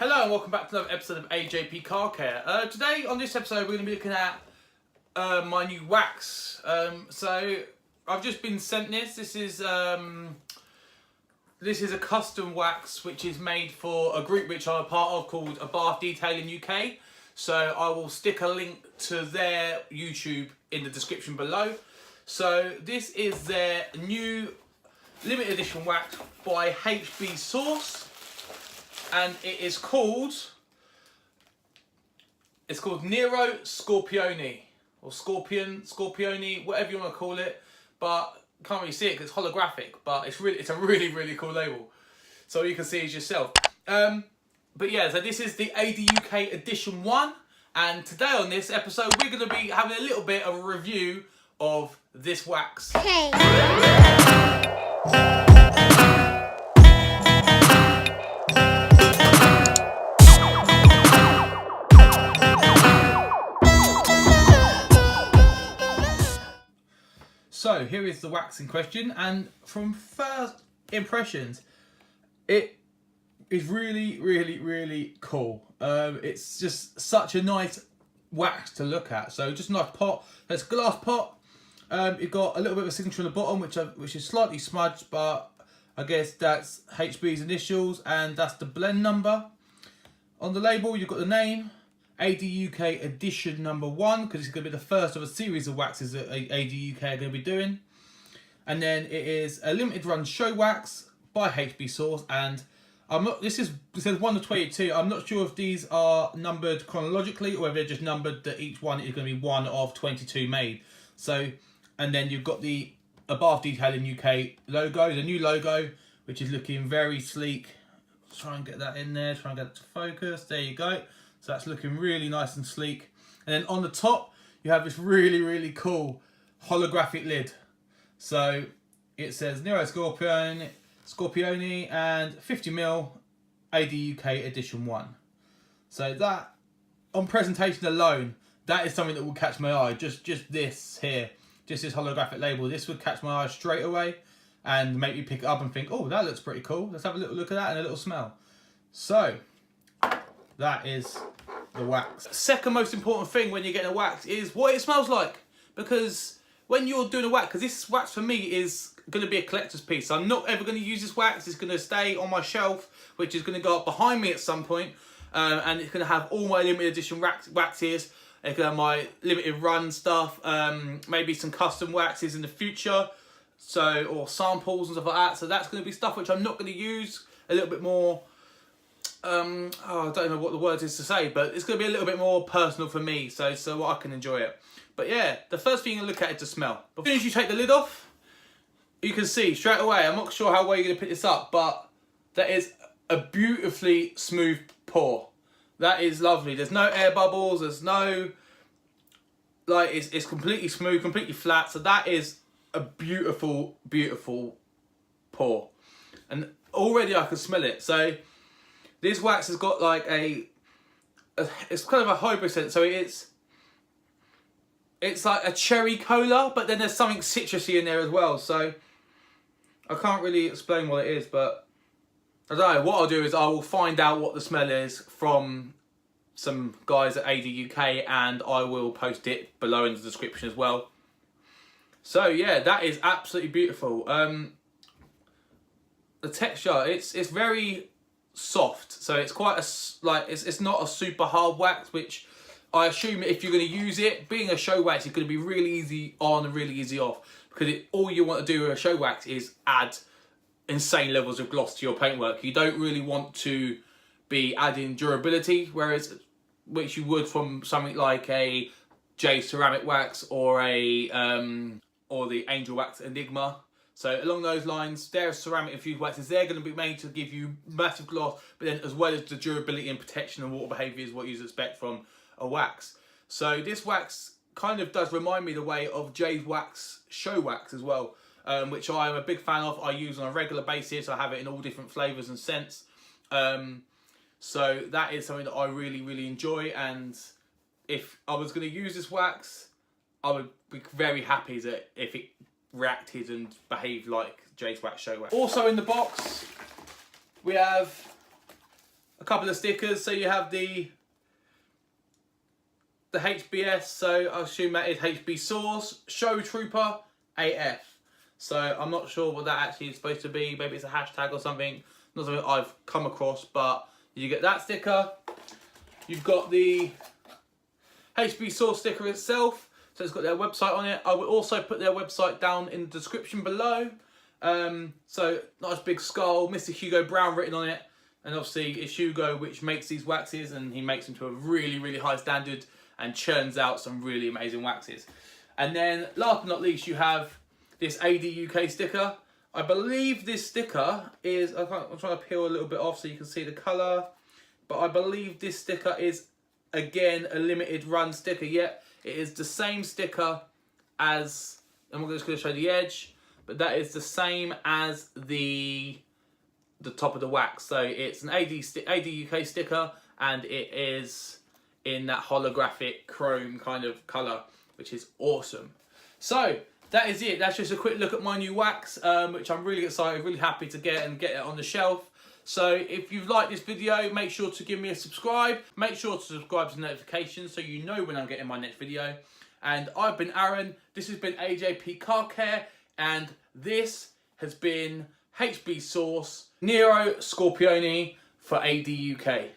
Hello and welcome back to another episode of AJP Car Care. Today on this episode we're going to be looking at my new wax. So I've just been sent this. This is a custom wax which is made for a group which I'm a part of called A Bath Detailing UK. So I will stick a link to their YouTube in the description below. So this is their new limited edition wax by HB Source. And it is called, Nero Scorpione, or Scorpione, whatever you want to call it. But can't really see it because it's holographic. But it's a really cool label, so you can see it yourself. But yeah, so this is the ADUK Edition 1, and today on this episode we're going to be having a little bit of a review of this wax. So here is the wax in question, and from first impressions, it is really cool. It's just such a nice wax to look at. So just a nice pot. There's a glass pot. You've got a little bit of a signature on the bottom, which is slightly smudged, but I guess that's HB's initials, and that's the blend number. On the label, you've got the name. ADUK Edition number 1, because it's going to be the first of a series of waxes that ADUK are going to be doing. And then it is a limited run show wax by HB Source, and this says 1 to 22. I'm not sure if these are numbered chronologically or if they're just numbered that each one is going to be one of 22 made. So, and then you've got the A Bath Detailing UK logo, the new logo, which is looking very sleek. Let's try and get that in there, try and get it to focus. There you go. So that's looking really nice and sleek. And then on the top, you have this really cool holographic lid. So it says Nero Scorpione and 50ml ADUK Edition 1. So that, on presentation alone, that is something that will catch my eye. Just this here, just this holographic label. This would catch my eye straight away and make me pick it up and think, oh, that looks pretty cool. Let's have a little look at that and a little smell. So that is the wax. Second most important thing when you're getting a wax is what it smells like. Because when you're doing a wax, because this wax for me is going to be a collector's piece. I'm not ever going to use this wax. It's going to stay on my shelf, which is going to go up behind me at some point. And it's going to have all my limited edition waxes. It's going to have my limited run stuff. Maybe some custom waxes in the future. So, or samples and stuff like that. So that's going to be stuff which I'm not going to use. A little bit more, I don't know what the word is to say, but it's going to be a little bit more personal for me, so I can enjoy it. But yeah, the first thing you look at is the smell. But as soon as you take the lid off, you can see straight away, I'm not sure how well you're going to pick this up, but that is a beautifully smooth pour. That is lovely. There's no air bubbles, there's no, like, it's completely smooth, completely flat, so that is a beautiful pour. And already I can smell it. So this wax has got like it's kind of a hybrid scent, so it's like a cherry cola, but then there's something citrusy in there as well. So I can't really explain what it is, but I don't know. What I'll do is I will find out what the smell is from some guys at ADUK, and I will post it below in the description as well. So yeah, that is absolutely beautiful. The texture, it's very soft, so it's quite it's not a super hard wax, which I assume if you're going to use it, being a show wax, it's going to be really easy on and really easy off, because all you want to do with a show wax is add insane levels of gloss to your paintwork. You don't really want to be adding durability, which you would from something like a J ceramic wax or or the Angel Wax Enigma. So along those lines, their ceramic infused waxes, they're going to be made to give you massive gloss, but then as well as the durability and protection and water behaviour is what you expect from a wax. So this wax kind of does remind me the way of Jay's Wax Show Wax as well, which I am a big fan of. I use on a regular basis. I have it in all different flavours and scents. So that is something that I really enjoy, and if I was going to use this wax, I would be very happy that if it reacted and behaved like Jay's Wax Show Wax. Also in the box, we have a couple of stickers. So you have the HBS, so I assume that is HB Source, Show Trooper, AF. So I'm not sure what that actually is supposed to be. Maybe it's a hashtag or something. Not something I've come across, but you get that sticker. You've got the HB Source sticker itself. So it's got their website on it. I will also put their website down in the description below. So nice big skull, Mr. Hugo Brown written on it. And obviously it's Hugo which makes these waxes, and he makes them to a really, really high standard and churns out some really amazing waxes. And then last but not least, you have this ADUK sticker. I believe this sticker is, I'm trying to peel a little bit off so you can see the colour. But I believe this sticker is, again, a limited run sticker. Yet it is the same sticker as, I'm just going to show the edge, but that is the same as the top of the wax. So it's an ADUK sticker, and it is in that holographic chrome kind of colour, which is awesome. So that is it. That's just a quick look at my new wax, which I'm really excited, really happy to get it on the shelf. So if you've liked this video, make sure to give me a subscribe. Make sure to subscribe to notifications so you know when I'm getting my next video. And I've been Aaron. This has been AJP Car Care, and this has been HB Source Nero Scorpione for ADUK.